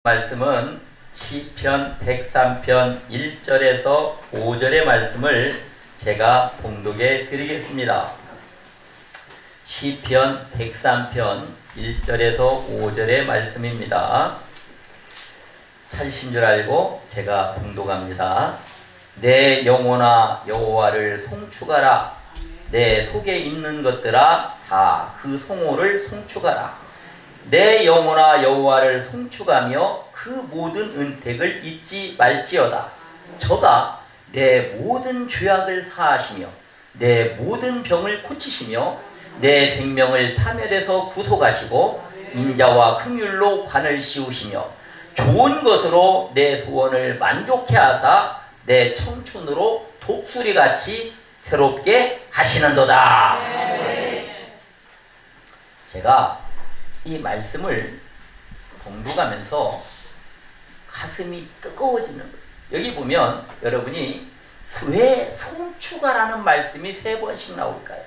말씀은 시편 103편 1절에서 5절의 말씀을 제가 봉독해 드리겠습니다. 시편 103편 1절에서 5절의 말씀입니다. 찾으신 줄 알고 제가 봉독합니다. 내 영혼아 여호와를 송축하라. 내 속에 있는 것들아 다 그 송호를 송축하라. 내 영혼아 여호와를 송축하며 그 모든 은택을 잊지 말지어다. 저가 내 모든 죄악을 사하시며 내 모든 병을 고치시며 내 생명을 파멸에서 구속하시고 인자와 긍휼로 관을 씌우시며 좋은 것으로 내 소원을 만족해 하사 내 청춘으로 독수리같이 새롭게 하시는도다. 제가 이 말씀을 봉독하면서 가슴이 뜨거워지는 거예요. 여기 보면 여러분이 왜 송축하라는 말씀이 3번씩 나올까요?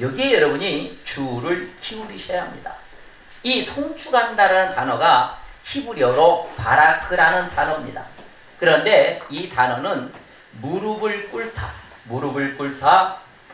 여기에 여러분이 주를 기울이셔야 합니다. 이 송축한다라는 단어가 히브리어로 바라크라는 단어입니다. 그런데 이 단어는 무릎을 꿇다,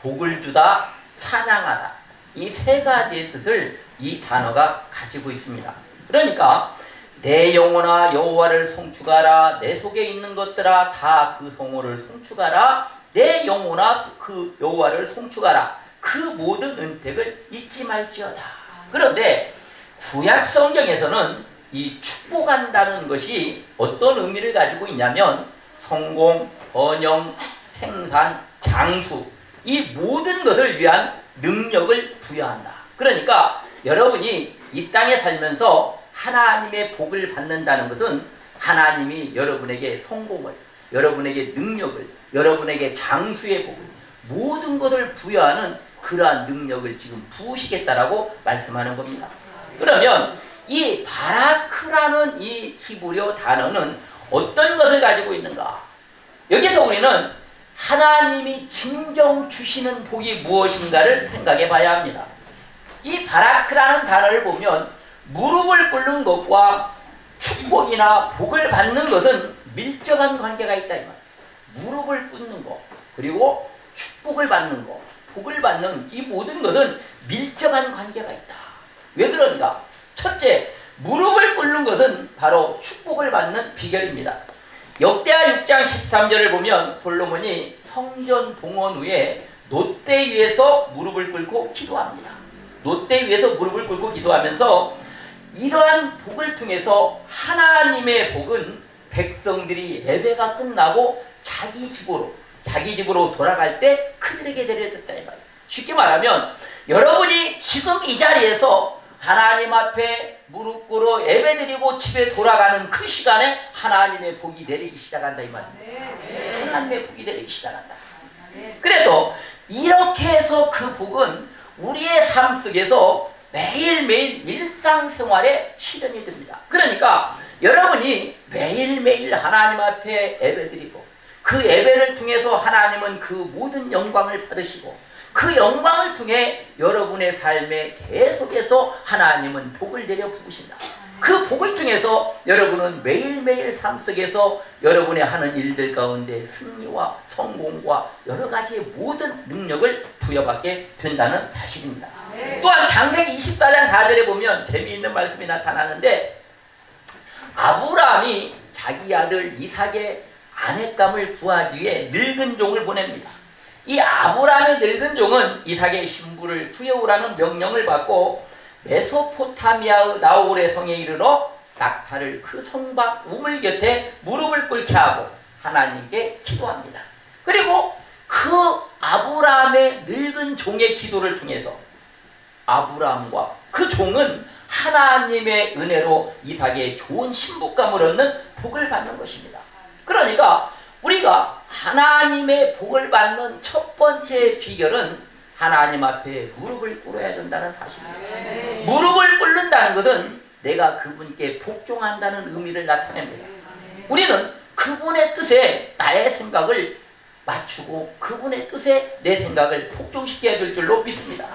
복을 주다, 찬양하다, 이 3가지의 뜻을 이 단어가 가지고 있습니다. 그러니까 내 영혼아 여호와를 송축하라. 내 속에 있는 것들아 다 그 송호를 송축하라. 내 영혼아 그 여호와를 송축하라. 그 모든 은택을 잊지 말지어다. 그런데 구약 성경에서는 이 축복한다는 것이 어떤 의미를 가지고 있냐면 성공, 번영, 생산, 장수, 이 모든 것을 위한 능력을 부여한다. 그러니까 여러분이 이 땅에 살면서 하나님의 복을 받는다는 것은 하나님이 여러분에게 성공을, 여러분에게 능력을, 여러분에게 장수의 복을, 모든 것을 부여하는 그러한 능력을 지금 부으시겠다라고 말씀하는 겁니다. 그러면 이 바라크라는 이 히브리어 단어는 어떤 것을 가지고 있는가? 여기서 우리는 하나님이 진정 주시는 복이 무엇인가를 생각해 봐야 합니다. 이 바라크라는 단어를 보면 무릎을 꿇는 것과 축복이나 복을 받는 것은 밀접한 관계가 있다 이 말이에요. 무릎을 꿇는 것, 그리고 축복을 받는 것, 복을 받는 이 모든 것은 밀접한 관계가 있다. 왜 그런가? 첫째, 무릎을 꿇는 것은 바로 축복을 받는 비결입니다. 역대하 6장 13절을 보면 솔로몬이 성전 봉헌 후에 놋대 위에서 무릎을 꿇고 기도합니다. 놋대 위에서 무릎을 꿇고 기도하면서 이러한 복을 통해서 하나님의 복은 백성들이 예배가 끝나고 자기 집으로 돌아갈 때 그들에게 내려졌다 이 말이에요. 쉽게 말하면 여러분이 지금 이 자리에서 하나님 앞에 무릎 꿇어 예배드리고 집에 돌아가는 그 시간에 하나님의 복이 내리기 시작한다 이 말이에요. 하나님의 복이 내리기 시작한다. 그래서 이렇게 해서 그 복은 우리의 삶 속에서 매일매일 일상생활에 실현이 됩니다. 그러니까 여러분이 매일매일 하나님 앞에 예배드리고 그 예배를 통해서 하나님은 그 모든 영광을 받으시고 그 영광을 통해 여러분의 삶에 계속해서 하나님은 복을 내려 부으신다. 그 복을 통해서 여러분은 매일매일 삶 속에서 여러분의 하는 일들 가운데 승리와 성공과 여러 가지의 모든 능력을 부여받게 된다는 사실입니다. 또한 창세기 24장 4절에 보면 재미있는 말씀이 나타나는데 아브라함이 자기 아들 이삭의 아내감을 구하기 위해 늙은 종을 보냅니다. 이 아브라함의 늙은 종은 이삭의 신부를 구해오라는 명령을 받고 메소포타미아의 나홀의 성에 이르러 낙타를 그 성 밖 우물 곁에 무릎을 꿇게 하고 하나님께 기도합니다. 그리고 그 아브라함의 늙은 종의 기도를 통해서 아브라함과 그 종은 하나님의 은혜로 이삭의 좋은 신부감을 얻는 복을 받는 것입니다. 그러니까 우리가 하나님의 복을 받는 첫 번째 비결은 하나님 앞에 무릎을 꿇어야 된다는 사실입니다. 무릎을 꿇는다는 것은 내가 그분께 복종한다는 의미를 나타냅니다. 우리는 그분의 뜻에 나의 생각을 맞추고 그분의 뜻에 내 생각을 복종시켜야 될 줄로 믿습니다.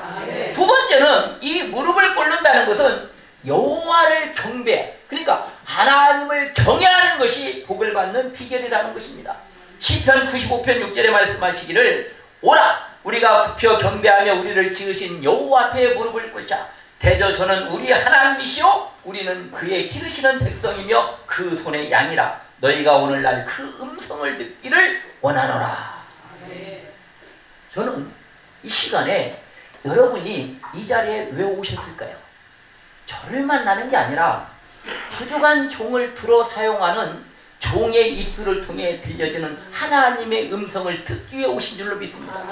두 번째는 이 무릎을 꿇는다는 것은 여호와를 경배, 그러니까 하나님을 경외하는 것이 복을 받는 비결이라는 것입니다. 시편 95편 6절에 말씀하시기를 오라 우리가 굽혀 경배하며 우리를 지으신 여호와 앞에 무릎을 꿇자. 대저서는 우리 하나님이시오 우리는 그의 기르시는 백성이며 그 손의 양이라. 너희가 오늘날 그 음성을 듣기를 원하노라. 저는 이 시간에 여러분이 이 자리에 왜 오셨을까요? 저를 만나는 게 아니라 부족한 종을 들어 사용하는 종의 입술을 통해 들려지는 하나님의 음성을 듣기 위해 오신 줄로 믿습니다.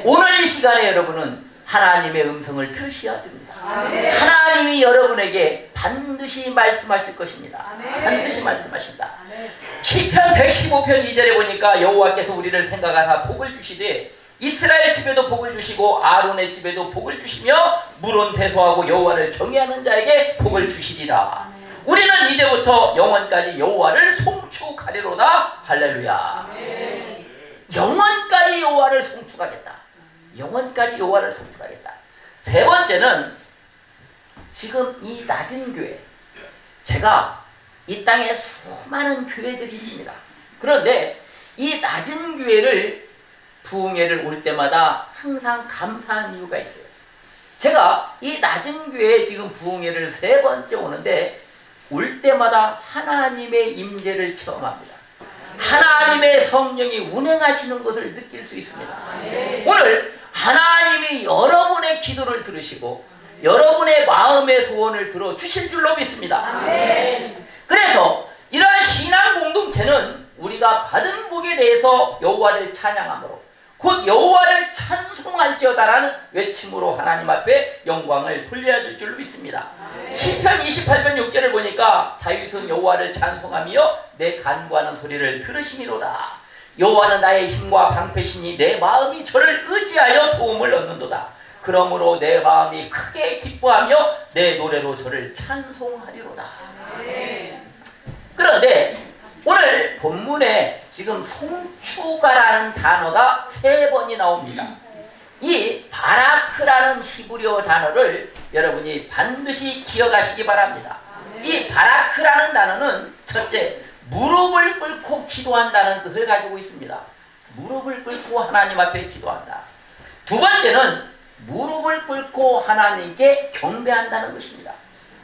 오늘 이 시간에 여러분은 하나님의 음성을 들으셔야 됩니다. 하나님이 여러분에게 반드시 말씀하실 것입니다. 반드시 말씀하신다. 시편 115편 2절에 보니까 여호와께서 우리를 생각하사 복을 주시되 이스라엘 집에도 복을 주시고 아론의 집에도 복을 주시며 물은 대소하고 여호와를 경외하는 자에게 복을 주시리라. 우리는 이제부터 영원까지 여호와를 송축하리로다. 할렐루야. 영원까지 여호와를 송축하겠다. 영원까지 여호와를 송축하겠다. 세 번째는 지금 이 낮은 교회, 제가 이 땅에 수많은 교회들이 있습니다. 그런데 이 낮은 교회를 부흥회를 올 때마다 항상 감사한 이유가 있어요. 제가 이 낮은 교회에 지금 부흥회를 3번째 오는데 올 때마다 하나님의 임재를 체험합니다. 하나님의 성령이 운행하시는 것을 느낄 수 있습니다. 오늘 하나님이 여러분의 기도를 들으시고 여러분의 마음의 소원을 들어주실 줄로 믿습니다. 그래서 이러한 신앙 공동체는 우리가 받은 복에 대해서 여호와를 찬양함으로 곧 여호와를 찬송할지어다라는 외침으로 하나님 앞에 영광을 돌려야 될 줄로 믿습니다. 시편 28편 6절을 보니까 다윗은 여호와를 찬송하며 내 간구하는 소리를 들으시미로다. 여호와는 나의 힘과 방패시니 내 마음이 저를 의지하여 도움을 얻는도다. 그러므로 내 마음이 크게 기뻐하며 내 노래로 저를 찬송하리로다. 그런데 오늘 본문에 지금 송추가라는 단어가 3번이 나옵니다. 이 바라크라는 히브리어 단어를 여러분이 반드시 기억하시기 바랍니다. 이 바라크라는 단어는 첫째, 무릎을 꿇고 기도한다는 뜻을 가지고 있습니다. 무릎을 꿇고 하나님 앞에 기도한다. 두 번째는 무릎을 꿇고 하나님께 경배한다는 것입니다.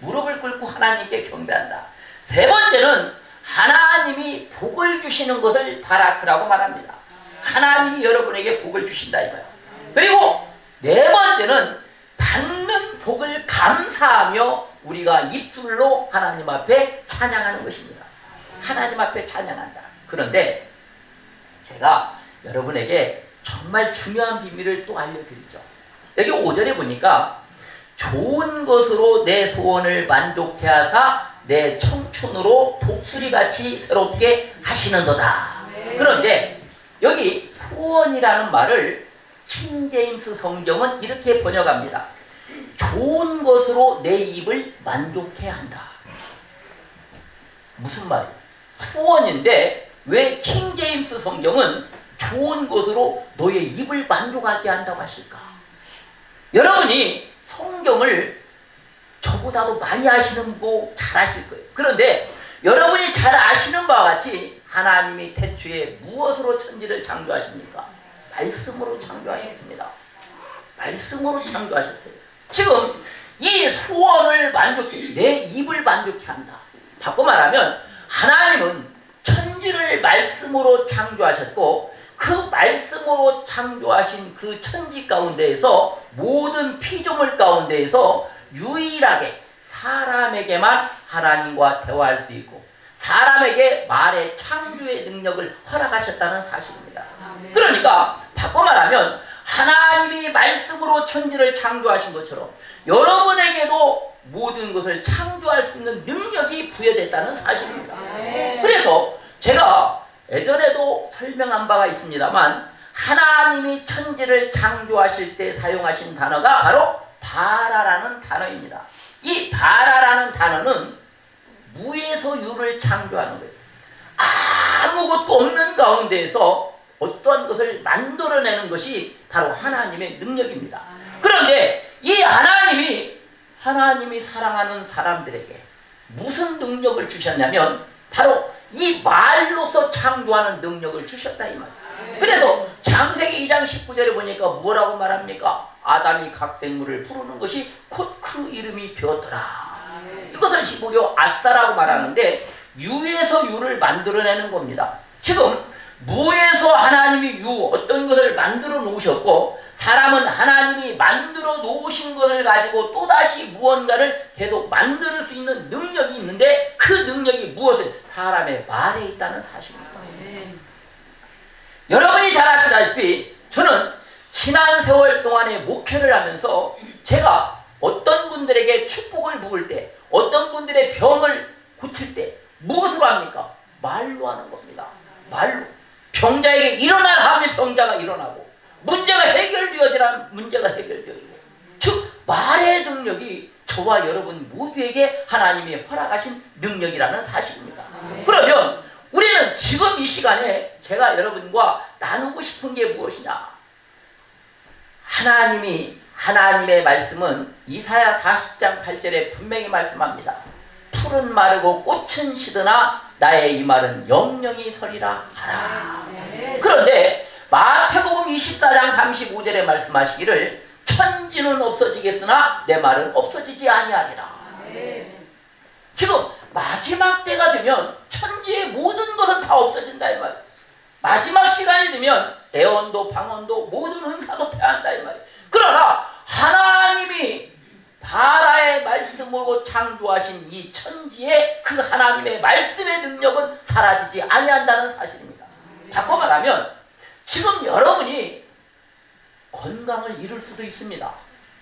무릎을 꿇고 하나님께 경배한다. 세 번째는 하나님이 복을 주시는 것을 바라크라고 말합니다. 하나님이 여러분에게 복을 주신다 이거예요. 그리고 네 번째는 받는 복을 감사하며 우리가 입술로 하나님 앞에 찬양하는 것입니다. 하나님 앞에 찬양한다. 그런데 제가 여러분에게 정말 중요한 비밀을 또 알려드리죠. 여기 5절에 보니까 좋은 것으로 내 소원을 만족케 하사 내 청춘으로 독수리같이 새롭게 하시는도다. 그런데 여기 소원이라는 말을 킹제임스 성경은 이렇게 번역합니다. 좋은 것으로 내 입을 만족해 한다. 무슨 말이에요? 소원인데 왜 킹제임스 성경은 좋은 것으로 너의 입을 만족하게 한다고 하실까? 여러분이 성경을 저보다도 많이 아시는 거 잘 아실 거예요. 그런데 여러분이 잘 아시는 바와 같이 하나님이 태초에 무엇으로 천지를 창조하십니까? 말씀으로 창조하셨습니다. 말씀으로 창조하셨어요. 지금 이 소원을 만족해, 내 입을 만족해 한다. 바꿔 말하면 하나님은 천지를 말씀으로 창조하셨고 그 말씀으로 창조하신 그 천지 가운데에서 모든 피조물 가운데에서 유일하게 사람에게만 하나님과 대화할 수 있고 사람에게 말의 창조의 능력을 허락하셨다는 사실입니다. 그러니까 바꿔 말하면 하나님이 말씀으로 천지를 창조하신 것처럼 여러분에게도 모든 것을 창조할 수 있는 능력이 부여됐다는 사실입니다. 그래서 제가 예전에도 설명한 바가 있습니다만 하나님이 천지를 창조하실 때 사용하신 단어가 바로 바라라는 단어입니다. 이 바라라는 단어는 무에서 유를 창조하는 거예요. 아무것도 없는 가운데에서 어떠한 것을 만들어내는 것이 바로 하나님의 능력입니다. 그런데 이 하나님이 사랑하는 사람들에게 무슨 능력을 주셨냐면 바로 이 말로서 창조하는 능력을 주셨다 이 말이에요. 그래서 창세기 2장 19절에 보니까 뭐라고 말합니까? 아담이 각 생물을 부르는 것이 곧 그 이름이 되었더라. 이것을 히브리어 아싸라고 말하는데 유에서 유를 만들어내는 겁니다. 지금 무에서 하나님이 유 어떤 것을 만들어 놓으셨고 사람은 하나님이 만들어 놓으신 것을 가지고 또다시 무언가를 계속 만들 수 있는 능력이 있는데 그 능력이 무엇을? 사람의 말에 있다는 사실입니다. 여러분이 잘 아시다시피 저는 지난 세월 동안에 목회를 하면서 제가 어떤 분들에게 축복을 부을 때 어떤 분들의 병을 고칠 때 무엇으로 합니까? 말로 하는 겁니다. 말로. 병자에게 일어나라 하면 병자가 일어나고 문제가 해결되어지라면 문제가 해결되어지고 즉 말의 능력이 저와 여러분 모두에게 하나님이 허락하신 능력이라는 사실입니다. 그러면 우리는 지금 이 시간에 제가 여러분과 나누고 싶은 게 무엇이냐? 하나님의 말씀은 이사야 40장 8절에 분명히 말씀합니다. 풀은 마르고 꽃은 시드나 나의 이 말은 영영이 서리라 하라. 그런데 마태복음 24장 35절에 말씀하시기를 천지는 없어지겠으나 내 말은 없어지지 아니하리라. 지금 마지막 때가 되면 천지의 모든 것은 다 없어진다 이 말이에요. 마지막 시간이 되면 애원도 방언도 모든 은사도 패한다 이 말이에요. 그러나 하나님이 바라의 말씀으로 창조하신 이 천지의 그 하나님의 말씀의 능력은 사라지지 아니한다는 사실입니다. 바꿔 말하면 지금 여러분이 건강을 잃을 수도 있습니다.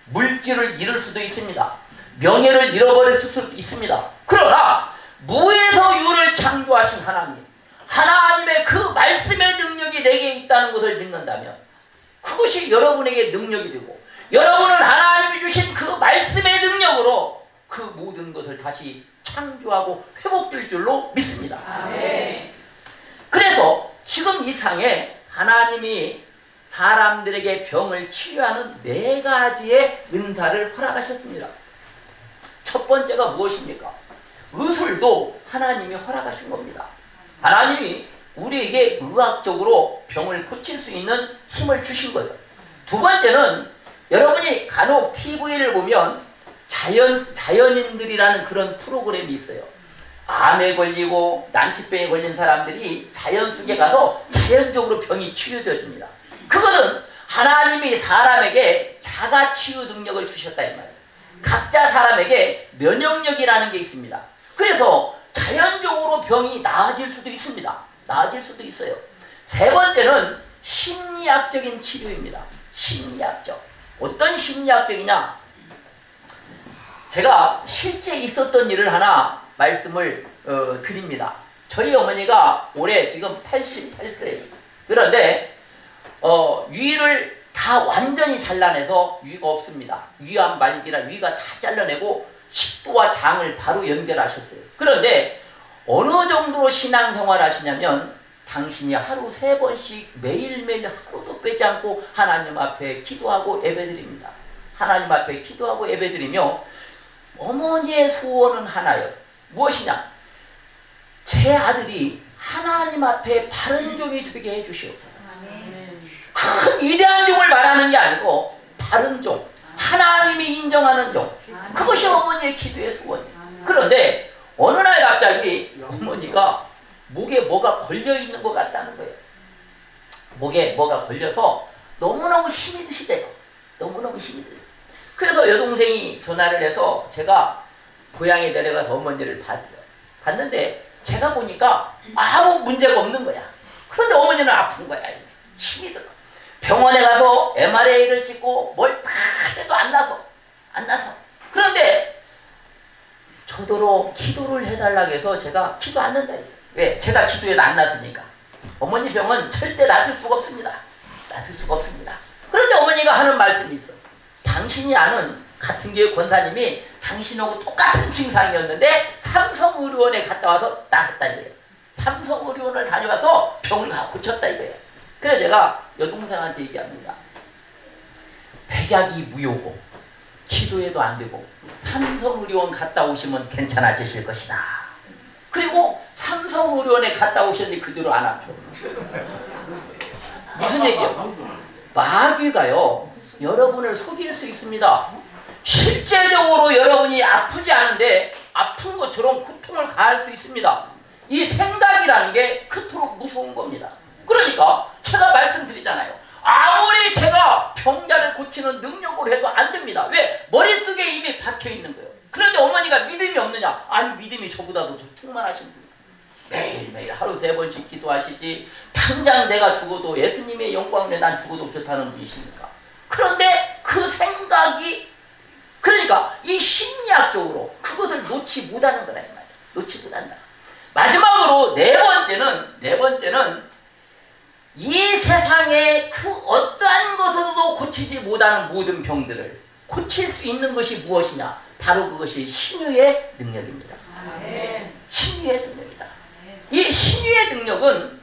물질을 잃을 수도 있습니다. 명예를 잃어버릴 수도 있습니다. 그러나 무에서 유를 창조하신 하나님의 그 말씀의 능력이 내게 있다는 것을 믿는다면 그것이 여러분에게 능력이 되고 여러분은 하나님이 주신 그 말씀의 능력으로 그 모든 것을 다시 창조하고 회복될 줄로 믿습니다. 그래서 지금 이 상에 하나님이 사람들에게 병을 치료하는 4가지의 은사를 허락하셨습니다. 첫 번째가 무엇입니까? 의술도 하나님이 허락하신 겁니다. 하나님이 우리에게 의학적으로 병을 고칠 수 있는 힘을 주신 거예요. 두 번째는 여러분이 간혹 TV를 보면 자연인들이라는 그런 프로그램이 있어요. 암에 걸리고 난치병에 걸린 사람들이 자연 속에 가서 자연적으로 병이 치유되어집니다. 그거는 하나님이 사람에게 자가치유 능력을 주셨다 이 말이에요. 각자 사람에게 면역력이라는 게 있습니다. 그래서 자연적으로 병이 나아질 수도 있습니다. 나아질 수도 있어요. 세 번째는 심리학적인 치료입니다. 심리학적. 어떤 심리학적이냐? 제가 실제 있었던 일을 하나 말씀을 드립니다. 저희 어머니가 올해 지금 88세예요. 그런데 위를 다 완전히 잘라내서 위가 없습니다. 위암 말기라 위가 다 잘라내고 식도와 장을 바로 연결하셨어요. 그런데 어느 정도로 신앙생활 하시냐면 당신이 하루 3번씩 매일매일 하루도 빼지 않고 하나님 앞에 기도하고 예배드립니다. 하나님 앞에 기도하고 예배드리며 어머니의 소원은 하나예요. 무엇이냐? 제 아들이 하나님 앞에 바른 종이 되게 해주시옵소서. 큰 위대한 종을 말하는 게 아니고 바른 종, 하나님이 인정하는 종, 그것이 어머니의 기도의 소원이에요. 그런데 어느 날 갑자기 어머니가 목에 뭐가 걸려있는 것 같다는 거예요. 목에 뭐가 걸려서 너무너무 힘이 드시대요. 너무너무 힘이 드세요. 그래서 여동생이 전화를 해서 제가 고향에 내려가서 어머니를 봤어요. 봤는데 제가 보니까 아무 문제가 없는 거야. 그런데 어머니는 아픈 거야. 힘이 들어. 병원에 가서 MRI를 찍고 뭘 다 해도 안 나서. 그런데 저더러 기도를 해달라고 해서 제가 기도 안 한다 했어요. 왜? 제가 기도해도 안 났으니까. 어머니 병은 절대 낫을 수가 없습니다. 낫을 수가 없습니다. 그런데 어머니가 하는 말씀이 있어. 당신이 아는 같은 교회 권사님이 당신하고 똑같은 증상이었는데 삼성의료원에 갔다 와서 나았다 이거예요. 삼성의료원을 다녀와서 병을 다 고쳤다 이거예요. 그래서 제가 여동생한테 얘기합니다. 백약이 무효고 기도해도 안 되고 삼성의료원 갔다 오시면 괜찮아지실 것이다. 그리고 삼성의료원에 갔다 오셨는데 그대로 안 아파. 무슨 얘기예요? 마귀가요 여러분을 속일 수 있습니다. 실제적으로 여러분이 아프지 않은데 아픈 것처럼 고통을 가할 수 있습니다. 이 생각이라는 게 그토록 무서운 겁니다. 그러니까 제가 말씀드리잖아요. 아무리 제가 병자를 고치는 능력으로 해도 안 됩니다. 왜? 머릿속에 이미 박혀있는 거예요. 그런데 어머니가 믿음이 없느냐? 아니 믿음이 저보다도 더 충만하신 분이에요. 매일매일 하루 3번씩 기도하시지 당장 내가 죽어도 예수님의 영광에 난 죽어도 좋다는 분이십니까? 그런데 그 생각이 그러니까 이 심리학적으로 그것을 놓지 못하는 거다 이 말이에요. 놓지 못한다. 마지막으로 네 번째는 이 세상에 그 어떠한 것으로도 고치지 못하는 모든 병들을 고칠 수 있는 것이 무엇이냐? 바로 그것이 신유의 능력입니다. 신유의 능력이다. 이 신유의 능력은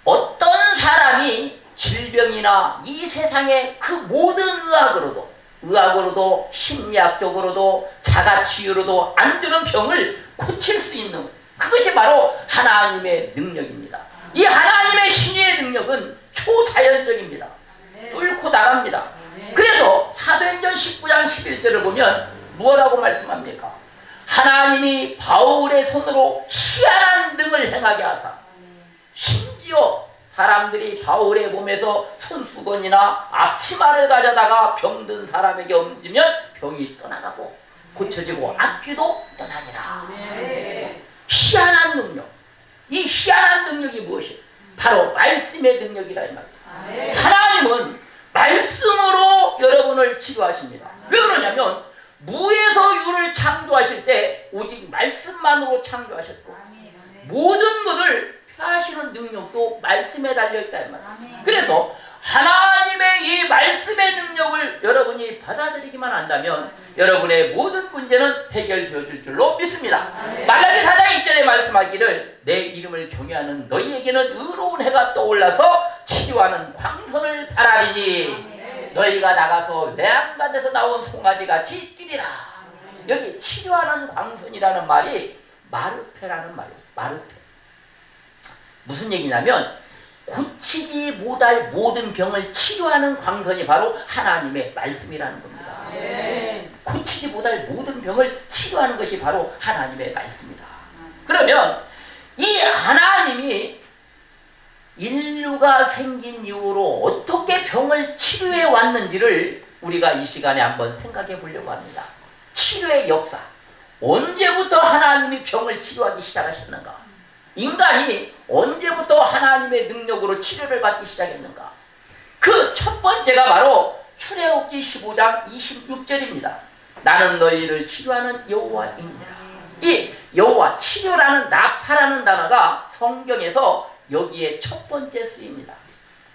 어떤 사람이 질병이나 이 세상의 그 모든 의학으로도 심리학적으로도 자가치유로도 안 되는 병을 고칠 수 있는 그것이 바로 하나님의 능력입니다. 이 하나님의 신유의 능력은 초자연적입니다. 뚫고 나갑니다. 그래서 사도행전 19장 11절을 보면 무엇라고 말씀합니까? 하나님이 바울의 손으로 희한한 능을 행하게 하사 심지어 사람들이 바울의 몸에서 손수건이나 앞치마를 가져다가 병든 사람에게 얹으면 병이 떠나가고 고쳐지고 악귀도 떠나니라. 희한한 능력. 이 희한한 능력이 무엇이에요? 바로 말씀의 능력이라 이 말이에요. 하나님은 말씀으로 여러분을 치료하십니다. 왜 그러냐면 무에서 유를 창조하실 때 오직 말씀만으로 창조하셨고 모든 것을 펴하시는 능력도 말씀에 달려있다 이 말이에요. 그래서 하나님의 이 말씀의 능력을 여러분이 받아들이기만 한다면 여러분의 모든 문제는 해결되어질 줄로 믿습니다. 말라기 4장 2절에 말씀하기를 내 이름을 경외하는 너희에게는 의로운 해가 떠올라서 치료하는 광선을 바라리니 너희가 나가서 외양간에서 나온 송아지같이 뛰리라. 여기 치료하는 광선이라는 말이 마르페라는 말이에요. 마르페. 무슨 얘기냐면 고치지 못할 모든 병을 치료하는 광선이 바로 하나님의 말씀이라는 겁니다. 고치지 못할 모든 병을 치료하는 것이 바로 하나님의 말씀이다. 그러면 이 하나님이 인류가 생긴 이후로 어떻게 병을 치료해 왔는지를 우리가 이 시간에 한번 생각해 보려고 합니다. 치료의 역사. 언제부터 하나님이 병을 치료하기 시작하셨는가? 인간이 언제부터 하나님의 능력으로 치료를 받기 시작했는가? 그 첫 번째가 바로 출애굽기 15장 26절입니다. 나는 너희를 치료하는 여호와입니다. 이 여호와, 치료라는 나파라는 단어가 성경에서 여기에 첫 번째 쓰입니다.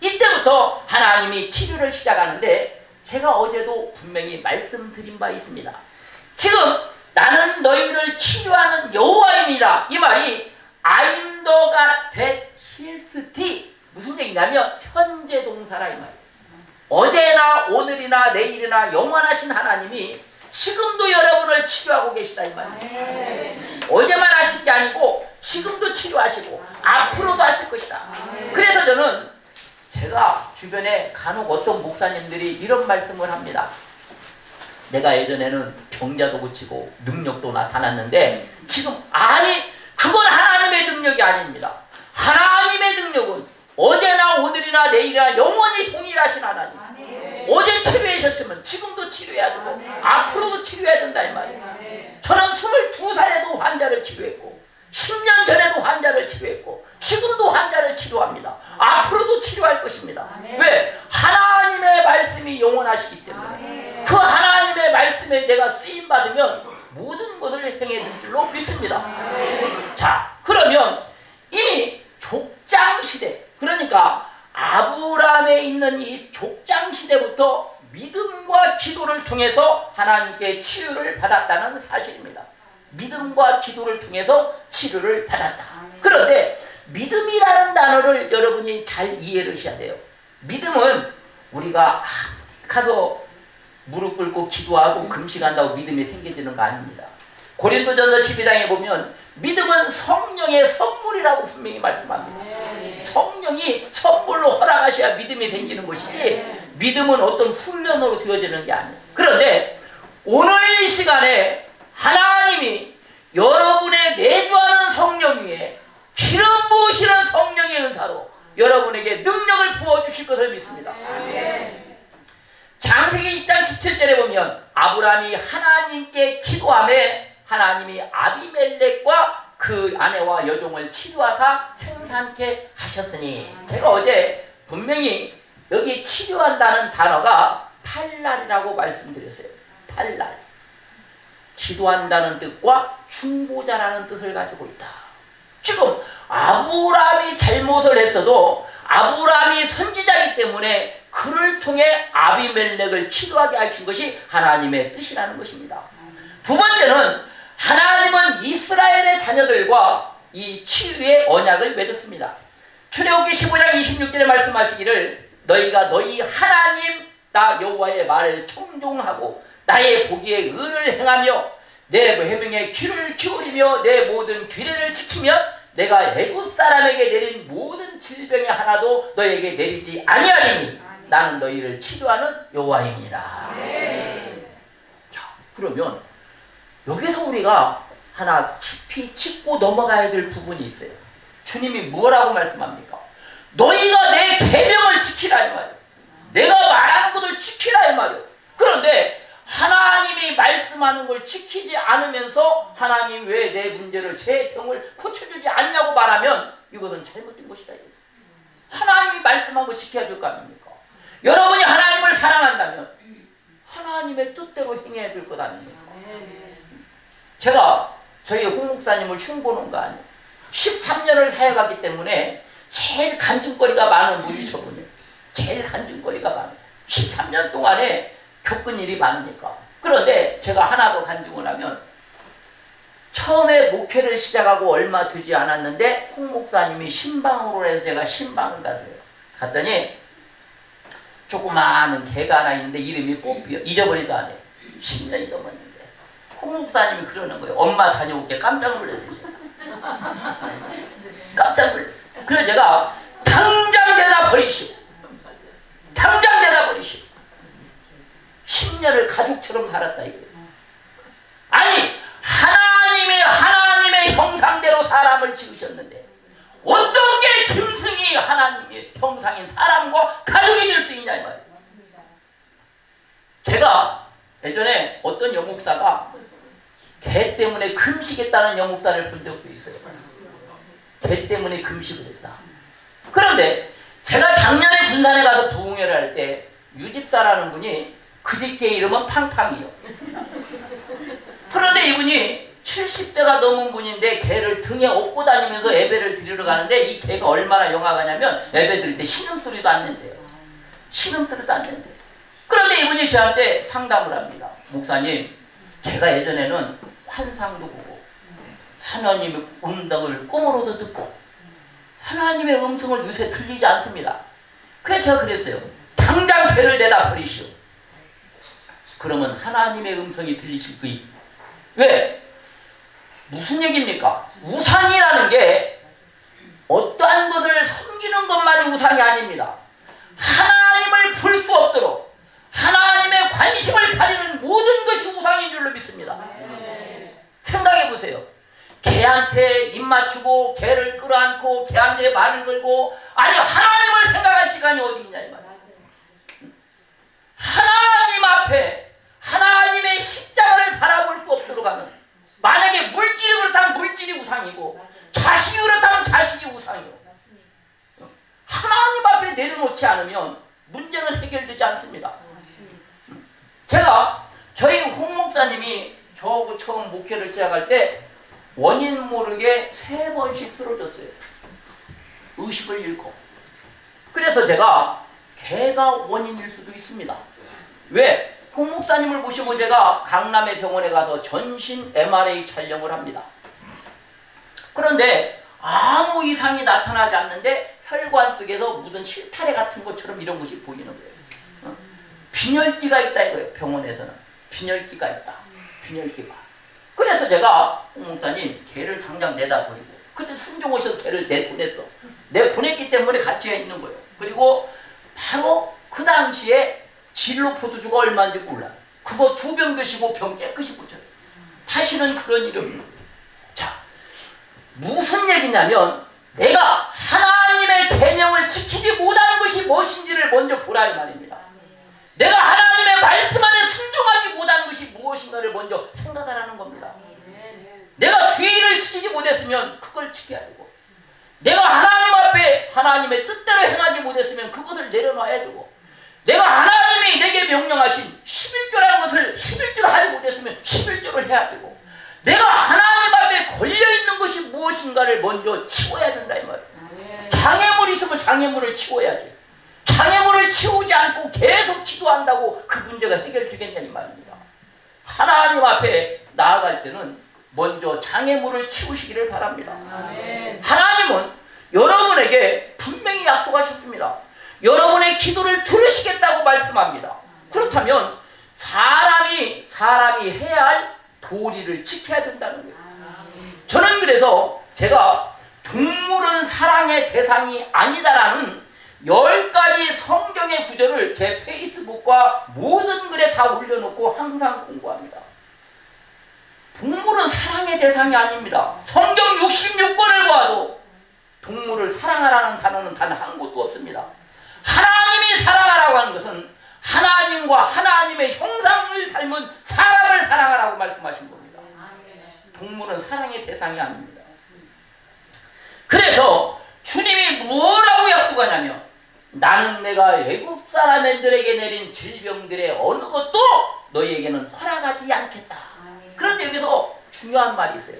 이때부터 하나님이 치료를 시작하는데 제가 어제도 분명히 말씀드린 바 있습니다. 지금 나는 너희를 치료하는 여호와입니다. 이 말이 I'm the God that heals thee. 무슨 얘기냐면 현재 동사라 이 말이에요. 어제나 오늘이나 내일이나 영원하신 하나님이 지금도 여러분을 치료하고 계시다 이 말이에요. 어제만 하신 게 아니고 지금도 치료하시고 앞으로도 하실 것이다. 그래서 저는 제가 주변에 간혹 어떤 목사님들이 이런 말씀을 합니다. 내가 예전에는 병자도 고치고 능력도 나타났는데 지금 아니 그건 하나님의 능력이 아닙니다. 하나님의 능력은 어제나 오늘이나 내일이나 영원히 동일하신 하나님. 어제 치료하셨으면 지금도 치료해야 되고 앞으로도 치료해야 된다 이 말이에요. 저는 22살에도 환자를 치료했고 10년 전에도 환자를 치료했고 지금도 환자를 치료합니다. 앞으로도 치료할 것입니다. 왜? 하나님의 말씀이 영원하시기 때문에 그 하나님의 말씀에 내가 쓰임받으면 모든 것을 행해 줄 줄로 믿습니다. 자, 그러면 이미 족장시대, 그러니까 아브라함에 있는 이 족장시대부터 믿음과 기도를 통해서 하나님께 치유를 받았다는 사실입니다. 믿음과 기도를 통해서 치료를 받았다. 그런데 믿음이라는 단어를 여러분이 잘 이해를 하셔야 돼요. 믿음은 우리가 가서 무릎 꿇고 기도하고 금식한다고 믿음이 생겨지는 거 아닙니다. 고린도전서 12장에 보면 믿음은 성령의 선물이라고 분명히 말씀합니다. 성령이 선물로 허락하셔야 믿음이 생기는 것이지 믿음은 어떤 훈련으로 되어지는 게 아니에요. 그런데 오늘 이 시간에 하나님이 여러분의 내주하는 성령 위에 기름 부으시는 성령의 은사로 여러분에게 능력을 부어주실 것을 믿습니다. 창세기 10장 17절에 보면 아브라함이 하나님께 기도하며 하나님이 아비멜렉과 그 아내와 여종을 치료하사 생산케 하셨으니, 제가 어제 분명히 여기 치료한다는 단어가 팔날이라고 말씀드렸어요. 팔날. 기도한다는 뜻과 중보자라는 뜻을 가지고 있다. 지금 아브라함이 잘못을 했어도 아브라함이 선지자이기 때문에 그를 통해 아비멜렉을 치료하게 하신 것이 하나님의 뜻이라는 것입니다. 두 번째는 하나님은 이스라엘의 자녀들과 이 치유의 언약을 맺었습니다. 출애굽기 15장 26절에 말씀하시기를 너희가 너희 하나님 나 여호와의 말을 청종하고 나의 보기에 의를 행하며 내 해명에 귀를 기울이며 내 모든 규례를 지키면 내가 애굽 사람에게 내린 모든 질병의 하나도 너희에게 내리지 아니하리니 나는 너희를 치료하는 여호와임이니라. 자, 그러면 여기서 우리가 하나 깊이 짚고 넘어가야 될 부분이 있어요. 주님이 뭐라고 말씀합니까? 너희가 내 계명을 지키라 이 말이에요. 내가 말하는 것을 지키라 이 말이에요. 그런데 하나님이 말씀하는 걸 지키지 않으면서 하나님 왜 내 문제를 제 병을 고쳐주지 않냐고 말하면 이것은 잘못된 것이다. 하나님이 말씀한 거 지켜야 될 거 아닙니까? 여러분이 하나님을 사랑한다면 하나님의 뜻대로 행해야 될 것 아닙니까? 제가 저희 홍 목사님을 흉보는 거 아니에요. 13년을 사역하기 때문에 제일 간증거리가 많은 분이 저분이에요. 제일 간증거리가 많아요. 13년 동안에 겪은 일이 많으니까. 그런데 제가 하나 더 간증을 하면, 처음에 목회를 시작하고 얼마 되지 않았는데 홍 목사님이 신방으로 해서 제가 신방을 갔어요. 갔더니 조그마한 개가 하나 있는데 이름이 뽀삐요. 잊어버리도 안 해요. 10년이 넘었는데 홍 목사님이 그러는 거예요. 엄마 다녀올게. 깜짝 놀랐어요. 깜짝 놀랐어요. 그래서 제가 당장 내다 버리시오. 당장 내다 버리시오. 10년을 가족처럼 살았다 이거예요. 아니, 하나님의 형상대로 사람을 지으셨는데 어떻게 짐승이 하나님의 형상인 사람과 가족이 될 수 있냐 이 말이에요. 제가 예전에 어떤 영목사가 개 때문에 금식했다는 영목사를 본 적도 있어요. 개 때문에 금식을 했다. 그런데 제가 작년에 군산에 가서 부흥회를 할 때 유집사라는 분이 그 집개 이름은 팡팡이요. 그런데 이분이 70대가 넘은 분인데 개를 등에 업고 다니면서 예배를 드리러 가는데 이 개가 얼마나 영화가냐면 예배 드릴 때 신음소리도 안 낸대요. 신음소리도 안 낸대요. 그런데 이분이 저한테 상담을 합니다. 목사님, 제가 예전에는 환상도 보고 하나님의 음성을 꿈으로도 듣고 하나님의 음성을 요새 들리지 않습니다. 그래서 제가 그랬어요. 당장 개를 내다 버리시오. 그러면 하나님의 음성이 들리실 거예요. 왜? 무슨 얘기입니까? 우상이라는 게 어떠한 것을 섬기는 것만이 우상이 아닙니다. 하나님을 볼 수 없도록 하나님의 관심을 가지는 모든 것이 우상인 줄로 믿습니다. 생각해 보세요. 개한테 입 맞추고 개를 끌어안고 개한테 말을 걸고, 아니 하나님을 생각할 시간이 어디 있냐 이 말이에요. 하나님 앞에 하나님의 십자가를 바라볼 수 없도록 하면, 만약에 물질이 그렇다면 물질이 우상이고 자식이 그렇다면 자식이 우상이고, 하나님 앞에 내려놓지 않으면 문제는 해결되지 않습니다. 제가 저희 홍 목사님이 저하고 처음 목회를 시작할 때 원인 모르게 3번씩 쓰러졌어요. 의식을 잃고. 그래서 제가 개가 원인일 수도 있습니다. 왜? 홍 목사님을 모시고 제가 강남의 병원에 가서 전신 MRI 촬영을 합니다. 그런데 아무 이상이 나타나지 않는데 혈관 속에서 무슨 실타래 같은 것처럼 이런 것이 보이는 거예요. 빈혈기가 있다 이거예요. 병원에서는 빈혈기가 있다. 빈혈기가. 그래서 제가 목사님 개를 당장 내다 버리고 그때 순종 오셔서 개를 내보냈어. 내보냈기 때문에 가치가 있는 거예요. 그리고 바로 그 당시에 진로 포도주가 얼마인지 몰라. 그거 2병 드시고 병 깨끗이 고쳤어요. 다시는 그런 일이 없는 거예요. 자, 무슨 얘기냐면 내가 하나님의 계명을 지키지 못하는 것이 무엇인지를 먼저 보라 이 말입니다. 내가 하나님의 말씀 안에 순종하지 못하는 것이 무엇인가를 먼저 생각하라는 겁니다. 내가 주의를 지키지 못했으면 그걸 지켜야 되고, 내가 하나님 앞에 하나님의 뜻대로 행하지 못했으면 그것을 내려놔야 되고, 내가 하나님이 내게 명령하신 11조라는 것을 11조를 하지 못했으면 11조를 해야 되고, 내가 하나님 앞에 걸려있는 것이 무엇인가를 먼저 치워야 된다 이 말이에요. 장애물이 있으면 장애물을 치워야지. 장애물을 치우지 않고 계속 기도한다고 그 문제가 해결되겠냐 이 말입니다. 하나님 앞에 나아갈 때는 먼저 장애물을 치우시기를 바랍니다. 하나님은 여러분에게 분명히 약속하셨습니다. 여러분의 기도를 들으시겠다고 말씀합니다. 그렇다면 사람이 해야 할 도리를 지켜야 된다는 거예요. 저는 그래서 제가 동물은 사랑의 대상이 아니다라는 10가지 성경의 구절을 제 페이스북과 모든 글에 다 올려놓고 항상 공부합니다. 동물은 사랑의 대상이 아닙니다. 성경 66권을 보아도 동물을 사랑하라는 단어는 단 한 곳도 없습니다. 하나님이 사랑하라고 하는 것은 하나님과 하나님의 형상을 닮은 사람을 사랑하라고 말씀하신 겁니다. 동물은 사랑의 대상이 아닙니다. 그래서 주님이 뭐라고 약속하냐면 나는 내가 애굽 사람들에게 내린 질병들의 어느 것도 너희에게는 허락하지 않겠다. 그런데 여기서 중요한 말이 있어요.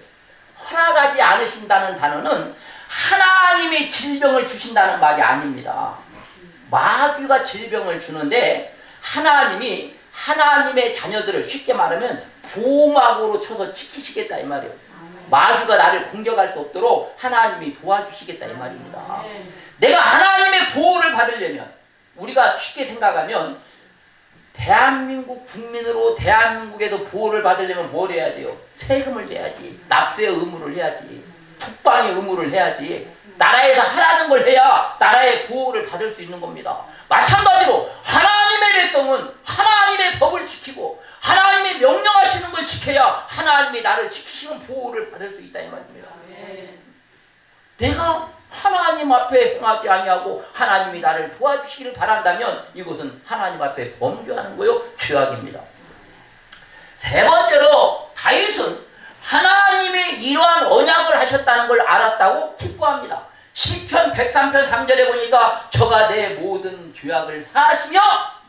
허락하지 않으신다는 단어는 하나님이 질병을 주신다는 말이 아닙니다. 마귀가 질병을 주는데 하나님이 하나님의 자녀들을 쉽게 말하면 보호막으로 쳐서 지키시겠다 이 말이에요. 마귀가 나를 공격할 수 없도록 하나님이 도와주시겠다 이 말입니다. 내가 하나님의 보호를 받으려면 우리가 쉽게 생각하면 대한민국 국민으로 대한민국에서 보호를 받으려면 뭘 해야 돼요? 세금을 내야지. 납세 의무를 해야지. 국방의 의무를 해야지. 나라에서 하라는 걸 해야 나라의 보호를 받을 수 있는 겁니다. 마찬가지로 하나님의 백성은 하나님의 법을 지키고 하나님이 명령하시는 걸 지켜야 하나님이 나를 지키시는 보호를 받을 수 있다 이 말입니다. 내가 하나님 앞에 행하지 아니하고 하나님이 나를 도와주시기를 바란다면 이것은 하나님 앞에 범죄하는 거요, 죄악입니다. 세 번째로 다윗은 하나님이 이러한 언약을 하셨다는 걸 알았다고 기뻐합니다. 시편 103편 3절에 보니까 저가 내 모든 죄악을 사하시며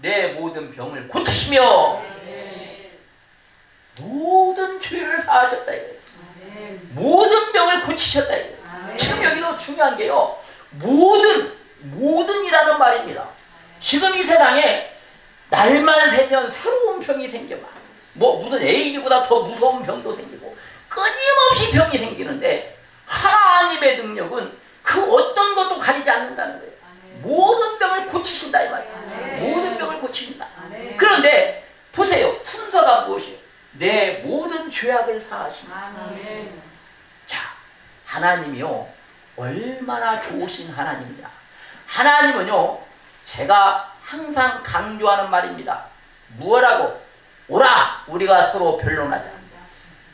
내 모든 병을 고치시며 모든 죄를 사하셨다 이거예요. 모든 병을 고치셨다 이거예요. 지금 여기도 중요한 게요. 모든이라는 말입니다. 지금 이 세상에 날만 새면 새로운 병이 생겨. 무슨 AI보다 더 무서운 병도 생기고 끊임없이 병이 생기는데 하나님의 능력은 그 어떤 것도 가리지 않는다는 거예요. 모든 병을 고치신다 이 말이에요. 모든 병을 고치신다. 그런데 보세요. 순서가 무엇이에요? 내 모든 죄악을 사하신다. 자, 하나님이요 얼마나 좋으신 하나님이냐. 하나님은요 제가 항상 강조하는 말입니다. 무엇라고? 오라 우리가 서로 변론하자.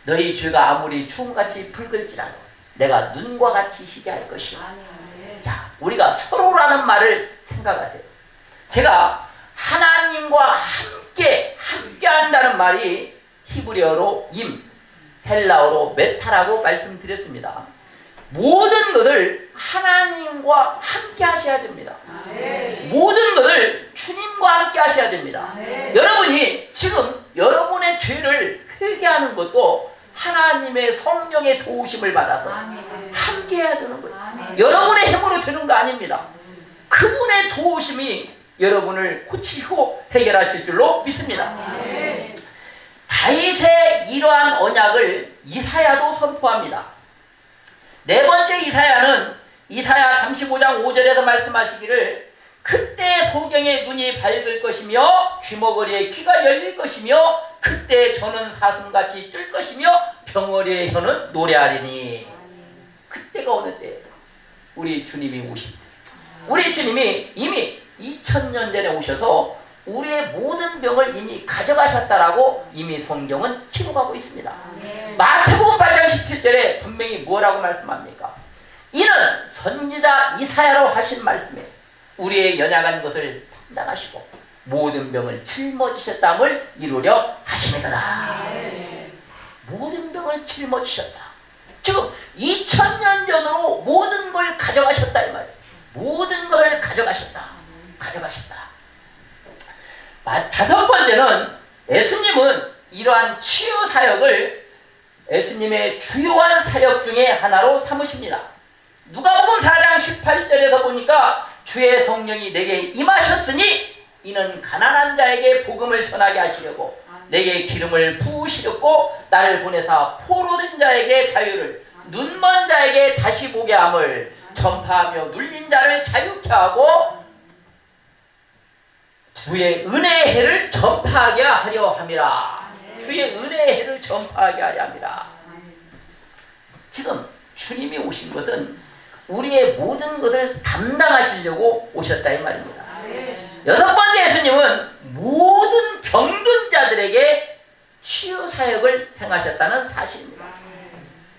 너희 죄가 아무리 춤같이 붉을지라도 내가 눈과 같이 희게 할 것이요. 자, 우리가 서로라는 말을 생각하세요. 제가 하나님과 함께 한다는 말이 히브리어로 헬라어로 메타라고 말씀드렸습니다. 모든 것을 하나님과 함께 하셔야 됩니다. 모든 것을 주님과 함께 하셔야 됩니다. 여러분이 지금 여러분의 죄를 회개하는 것도 하나님의 성령의 도우심을 받아서 함께 해야 되는 거예요. 여러분의 힘으로 되는 거 아닙니다. 그분의 도우심이 여러분을 고치고 해결하실 줄로 믿습니다. 다윗의 이러한 언약을 이사야도 선포합니다. 네 번째 이사야는 이사야 35장 5절에서 말씀하시기를 그때 소경의 눈이 밝을 것이며 귀머거리의 귀가 열릴 것이며 그때 저는 사슴같이 뛸 것이며 병어리의 혀는 노래하리니. 그때가 어느 때예요? 우리 주님이 오실 때. 우리 주님이 이미 2000년 전에 오셔서 우리의 모든 병을 이미 가져가셨다라고 이미 성경은 기록하고 있습니다. 마태복음 8장 17절에 분명히 뭐라고 말씀합니까? 이는 선지자 이사야로 하신 말씀에 우리의 연약한 것을 담당하시고 모든 병을 짊어지셨담을 이루려 하심이더라. 모든 병을 짊어지셨다. 지금 2000년 전으로 모든 걸 가져가셨다 이 말이에요. 모든 것을 가져가셨다. 다섯 번째는 예수님은 이러한 치유 사역을 예수님의 주요한 사역 중에 하나로 삼으십니다. 누가복음 4장 18절에서 보니까 주의 성령이 내게 임하셨으니 이는 가난한 자에게 복음을 전하게 하시려고 내게 기름을 부으시려고 나를 보내사 포로된 자에게 자유를 눈먼 자에게 다시 보게 함을 전파하며 눌린 자를 자유케 하고 주의 은혜의 해를 전파하게 하려 함이라. 주의 은혜의 해를 전파하게 하려 함이라. 지금 주님이 오신 것은 우리의 모든 것을 담당하시려고 오셨다 이 말입니다. 여섯 번째, 예수님은 모든 병든 자들에게 치유 사역을 행하셨다는 사실입니다.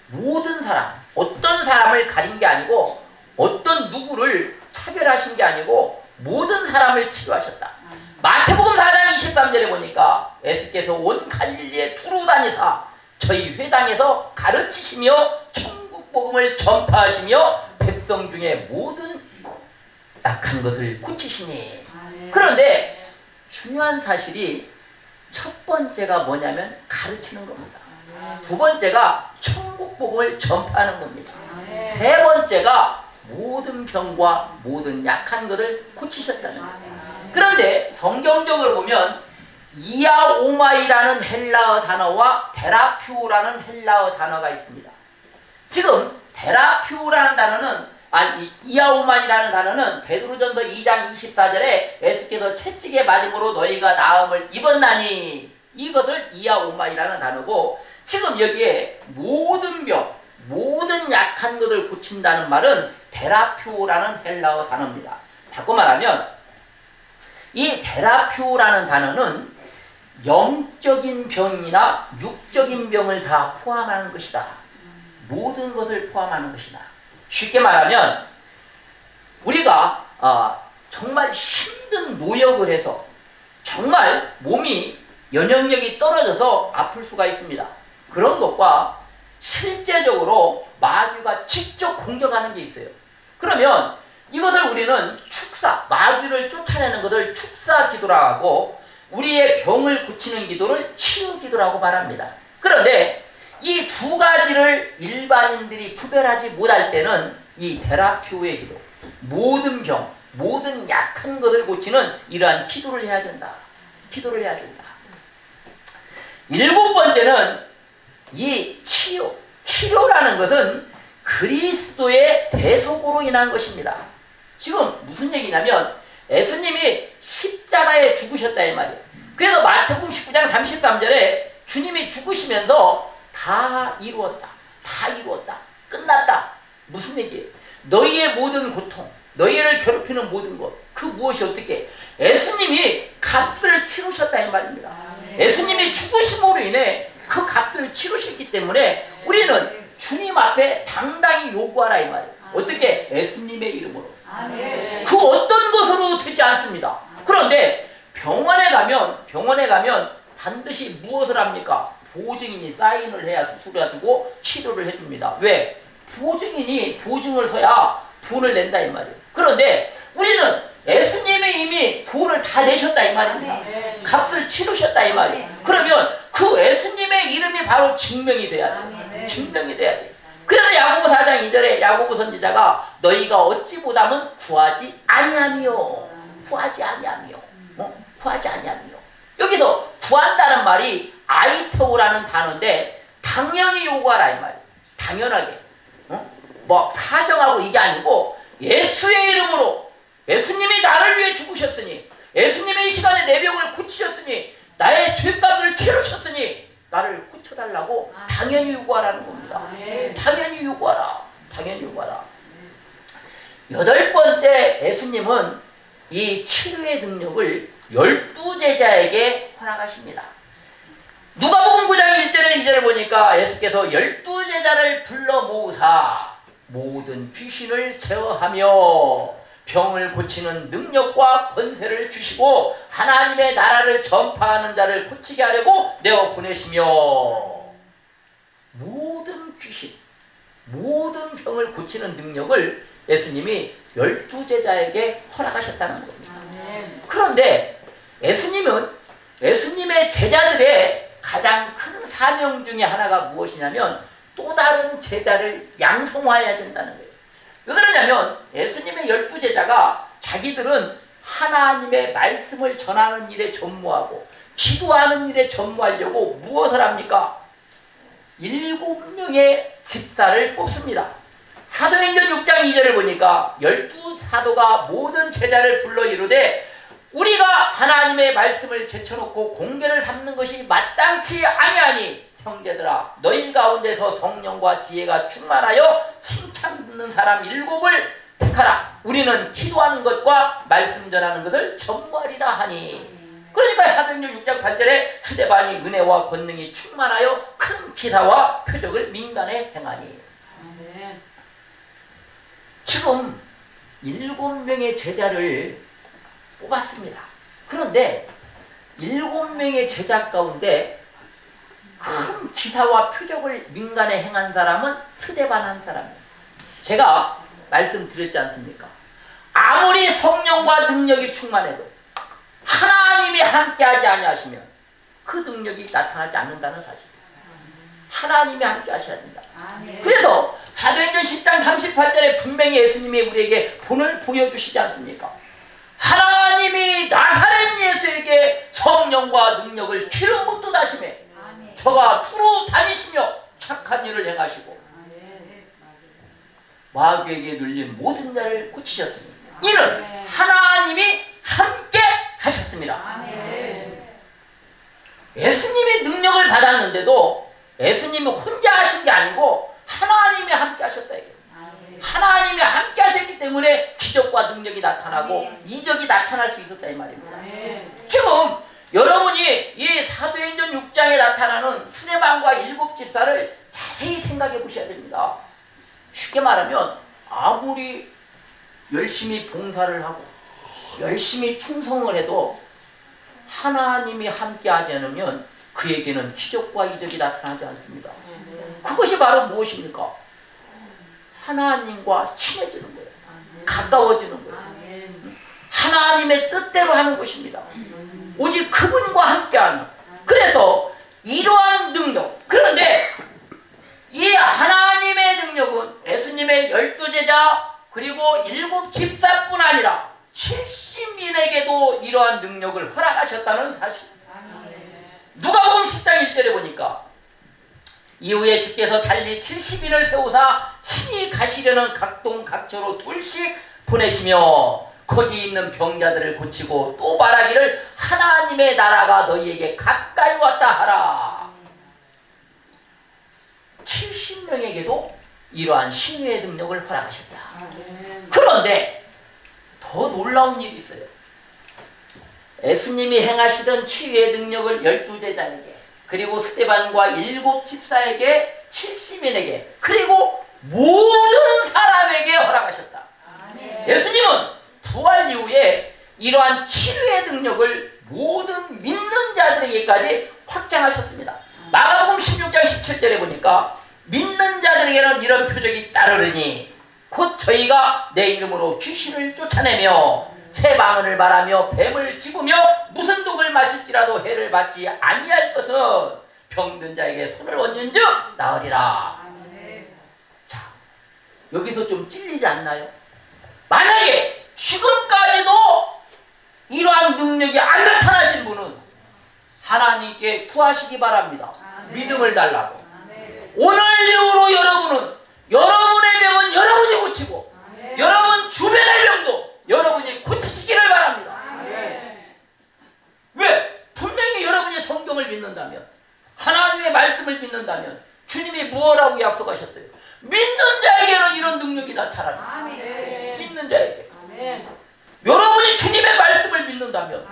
모든 사람, 어떤 사람을 가린 게 아니고 어떤 누구를 차별하신 게 아니고 모든 사람을 치유하셨다. 마태복음 4장 23절에 보니까 예수께서 온 갈릴리에 두루 다니사 저희 회당에서 가르치시며 천국 복음을 전파하시며 백성 중에 모든 약한 것을 고치시니. 그런데 중요한 사실이 첫 번째가 뭐냐면 가르치는 겁니다. 두 번째가 천국 복음을 전파하는 겁니다. 세 번째가 모든 병과 모든 약한 것을 고치셨다는 겁니다. 그런데 성경적으로 보면 이아오마이라는 헬라어 단어와 데라퓨라는 헬라어 단어가 있습니다. 지금 데라퓨라는 단어는 이아오마이라는 단어는 베드로전서 2장 24절에 예수께서 채찍에 맞음으로 너희가 나음을 입었나니 이것을 이아오마이라는 단어고, 지금 여기에 모든 병, 모든 약한 것을 고친다는 말은 데라퓨라는 헬라어 단어입니다. 바꿔 말하면 이 데라퓨라는 단어는 영적인 병이나 육적인 병을 다 포함하는 것이다. 모든 것을 포함하는 것이다. 쉽게 말하면 우리가 정말 힘든 노역을 해서 정말 몸이 면역력이 떨어져서 아플 수가 있습니다. 그런 것과 실제적으로 마귀가 직접 공격하는 게 있어요. 그러면 이것을 우리는 축사, 마귀를 쫓아내는 것을 축사 기도라고 하고 우리의 병을 고치는 기도를 치유 기도라고 말합니다. 그런데 이 두 가지를 일반인들이 구별하지 못할 때는 이 데라퓨의 기도, 모든 병, 모든 약한 것을 고치는 이러한 기도를 해야 된다. 기도를 해야 된다. 일곱 번째는 이 치료라는 것은 그리스도의 대속으로 인한 것입니다. 지금 무슨 얘기냐면 예수님이 십자가에 죽으셨다 이 말이에요. 그래서 마태복음 19장 33절에 주님이 죽으시면서 다 이루었다. 다 이루었다. 끝났다. 무슨 얘기예요? 너희의 모든 고통, 너희를 괴롭히는 모든 것, 그 무엇이 어떻게 예수님이 값을 치르셨다 이 말입니다. 예수님이 죽으심으로 인해 그 값을 치르셨기 때문에 우리는 주님 앞에 당당히 요구하라 이 말이에요. 어떻게? 예수님의 이름으로. 그 어떤 것으로 되지 않습니다. 그런데 병원에 가면 반드시 무엇을 합니까? 보증인이 사인을 해야 수술을 해주고 치료를 해줍니다. 왜? 보증을 서야 돈을 낸다 이 말이에요. 그런데 우리는 예수님이 이미 돈을 다 내셨다 이 말입니다. 값을 치르셨다 이 말이에요. 그러면 그 예수님의 이름이 바로 증명이 돼야 돼요. 증명이 돼야 돼요. 그래서 야고보 4장 2절에 야고보 선지자가 너희가 어찌 못하면 구하지 아니하며 구하지 아니하며 구하지 아니하며, 여기서 구한다는 말이 아이토우라는 단어인데 당연히 요구하라 이 말이에요. 당연하게 뭐 사정하고 이게 아니고 예수의 이름으로 예수님이 나를 위해 죽으셨으니, 예수님이 이 시간에 내 병을 고치셨으니, 나의 죄값을 치르셨으니 나를 고쳐달라고 당연히 요구하라는 겁니다. 당연히 요구하라. 당연히 요구하라. 여덟 번째, 예수님은 이 치료의 능력을 12제자에게 허락하십니다. 누가복음 9장 1절에 2절을 보니까 예수께서 12제자를 불러 모으사 모든 귀신을 제어하며 병을 고치는 능력과 권세를 주시고 하나님의 나라를 전파하는 자를 고치게 하려고 내어 보내시며, 모든 귀신, 모든 병을 고치는 능력을 예수님이 12제자에게 허락하셨다는 겁니다. 그런데 예수님은 예수님의 제자들의 가장 큰 사명 중에 하나가 무엇이냐면 또 다른 제자를 양성화해야 된다는 거예요. 왜 그러냐면 예수님의 12제자가 자기들은 하나님의 말씀을 전하는 일에 전무하고 기도하는 일에 전무하려고 무엇을 합니까? 7명의 집사를 뽑습니다. 사도행전 6장 2절을 보니까 12사도가 모든 제자를 불러 이르되 우리가 하나님의 말씀을 제쳐놓고 공개를 삼는 것이 마땅치 아니하니 형제들아 너희 가운데서 성령과 지혜가 충만하여 칭찬 듣는 사람 7을 택하라. 우리는 기도하는 것과 말씀 전하는 것을 전무하리라 하니. 그러니까 사도행전 6장 8절에 스데반이 은혜와 권능이 충만하여 큰 기사와 표적을 민간에 행하니. 지금 7명의 제자를 뽑았습니다. 그런데 7명의 제자 가운데 큰 기사와 표적을 민간에 행한 사람은 스데반 한 사람이에요. 제가 말씀드렸지 않습니까? 아무리 성령과 능력이 충만해도 하나님이 함께하지 아니하시면 그 능력이 나타나지 않는다는 사실. 하나님이 함께 하셔야 된다. 그래서 사도행전 10장 38절에 분명히 예수님이 우리에게 본을 보여주시지 않습니까? 하나님이 나사렛 예수에게 성령과 능력을 기름 붓듯 하시매 저가 두루 다니시며 착한 일을 행하시고 마귀에게 눌린 모든 자를 고치셨습니다. 이는 하나님이 함께 하셨습니다. 예수님이 능력을 받았는데도 예수님이 혼자 하신 게 아니고 하나님이 함께 하셨다 이게. 하나님이 함께 하셨기 때문에 기적과 능력이 나타나고 이적이 나타날 수 있었다 이 말입니다. 지금 여러분이 이 사도행전 6장에 나타나는 스데반과 7집사를 자세히 생각해 보셔야 됩니다. 쉽게 말하면 아무리 열심히 봉사를 하고 열심히 충성을 해도 하나님이 함께 하지 않으면 그에게는 기적과 이적이 나타나지 않습니다. 그것이 바로 무엇입니까? 하나님과 친해지는 거예요. 가까워지는 거예요. 하나님의 뜻대로 하는 것입니다. 오직 그분과 함께하는. 그래서 이러한 능력, 그런데 이 하나님의 능력은 예수님의 12제자 그리고 7집사뿐 아니라 70인에게도 이러한 능력을 허락하셨다는 사실. 누가복음 10장 1절에 보니까 이후에 주께서 달리 70인을 세우사 친히 가시려는 각동 각처로 둘씩 보내시며 거기 있는 병자들을 고치고 또 말하기를 하나님의 나라가 너희에게 가까이 왔다 하라. 70명에게도 이러한 신유의 능력을 허락하셨다. 그런데 더 놀라운 일이 있어요. 예수님이 행하시던 치유의 능력을 12제자에게 그리고 스데반과 7집사에게 70인에게 그리고 모든 사람에게 허락하셨다. 예수님은 부활 이후에 이러한 치유의 능력을 모든 믿는 자들에게까지 확장하셨습니다. 마가복음 16장 17절에 보니까 믿는 자들에게는 이런 표적이 따르리니 곧 저희가 내 이름으로 귀신을 쫓아내며 새 방언을 말하며 뱀을 집으며 무슨 독을 마실지라도 해를 받지 아니할 것은 병든 자에게 손을 얹은즉 나으리라. 자, 여기서 좀 찔리지 않나요? 만약에 지금까지도 이러한 능력이 안 나타나신 분은 하나님께 구하시기 바랍니다. 믿음을 달라고. 오늘 이후로 여러분은 여러분의 병은 여러분이 고치고 여러분 주변의 병도 여러분이 고치시기를 바랍니다. 왜? 분명히 여러분이 성경을 믿는다면, 하나님의 말씀을 믿는다면 주님이 무엇라고 약속하셨어요? 믿는 자에게는 이런 능력이 나타나라. 믿는 자에게. 여러분이 주님의 말씀을 믿는다면,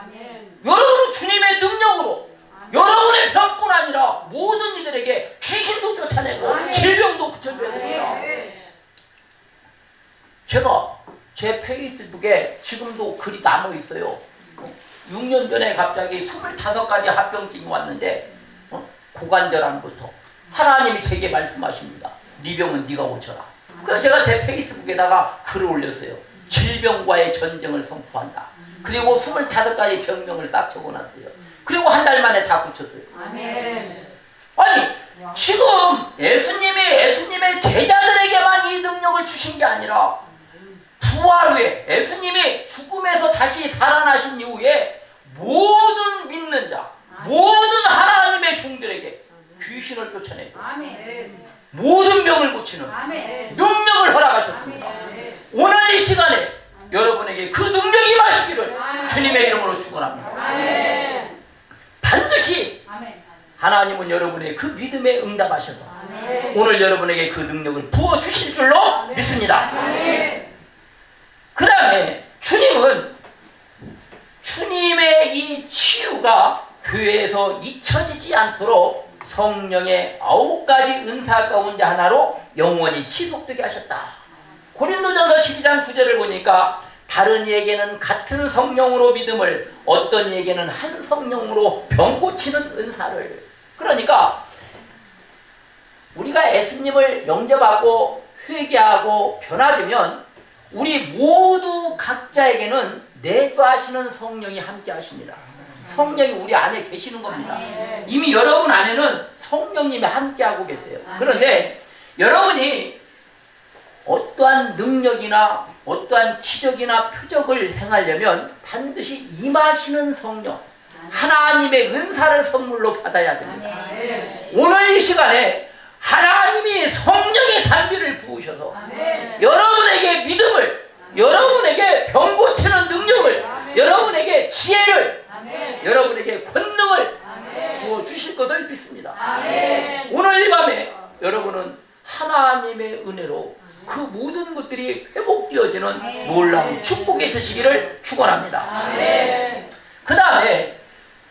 여러분은 주님의 능력으로 여러분의 병뿐 아니라 모든 이들에게 귀신도 쫓아내고 질병도 고쳐줘야 됩니다. 제가 제 페이스북에 지금도 글이 남아 있어요. 6년 전에 갑자기 25가지 합병증이 왔는데 고관절암부터 하나님이 제게 말씀하십니다. 네 병은 네가 고쳐라. 그래서 제가 제 페이스북에다가 글을 올렸어요. 질병과의 전쟁을 선포한다. 그리고 25가지 병명을 싹 적어놨어요. 그리고 한 달 만에 다 고쳤어요. 아니 지금 예수님의 제자들에게만 이 능력을 주신 게 아니라 부활 후에 예수님이 죽음에서 다시 살아나신 이후에 모든 믿는 자, 모든 하나님의 종들에게 귀신을 쫓아내고 모든 병을 고치는 능력을 허락하셨습니다. 오늘 이 시간에 여러분에게 그 능력이 임하시기를 주님의 이름으로 축원합니다. 반드시 하나님은 여러분의 그 믿음에 응답하셔서 오늘 여러분에게 그 능력을 부어주실 줄로 믿습니다. 그 다음에 주님의 이 치유가 교회에서 잊혀지지 않도록 성령의 9가지 은사 가운데 하나로 영원히 지속되게 하셨다. 고린도전서 12장 9절을 보니까 다른 이에게는 같은 성령으로 믿음을, 어떤 이에게는 한 성령으로 병 고치는 은사를. 그러니까 우리가 예수님을 영접하고 회개하고 변화되면 우리 모두 각자에게는 내주하시는 성령이 함께 하십니다. 성령이 우리 안에 계시는 겁니다. 이미 여러분 안에는 성령님이 함께하고 계세요. 그런데 여러분이 어떠한 능력이나 어떠한 기적이나 표적을 행하려면 반드시 임하시는 성령, 하나님의 은사를 선물로 받아야 됩니다. 오늘 이 시간에 하나님이 성령의 단비를 부으셔서 여러분에게 믿음을, 여러분에게 병 고치는 능력을, 여러분에게 지혜를, 여러분에게 권능을 부어주실 것을 믿습니다. 오늘 이 밤에 여러분은 하나님의 은혜로 그 모든 것들이 회복되어지는 놀라운 축복에 있으시기를 축원합니다. 그 다음에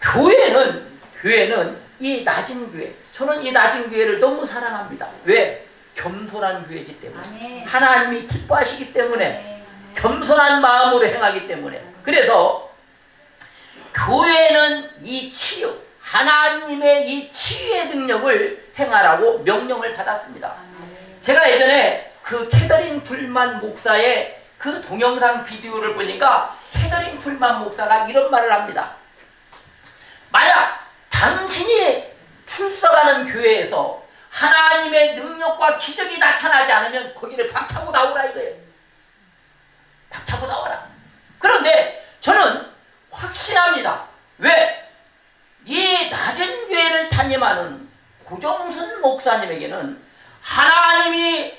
교회는 이 낮은 교회, 저는 이 낮은 교회를 너무 사랑합니다. 왜? 겸손한 교회이기 때문에, 하나님이 기뻐하시기 때문에, 겸손한 마음으로 행하기 때문에. 그래서 교회는 이 치유, 하나님의 이 치유의 능력을 행하라고 명령을 받았습니다. 제가 예전에 그 캐더린 툴만 목사의 그 동영상 비디오를 보니까 캐더린 툴만 목사가 이런 말을 합니다. 만약 당신이 출석하는 교회에서 하나님의 능력과 기적이 나타나지 않으면 거기를 박차고 나오라 이거예요. 박차고 나와라. 그런데 저는 확신합니다. 왜? 이 낮은 교회를 담임하는 고정순 목사님에게는 하나님이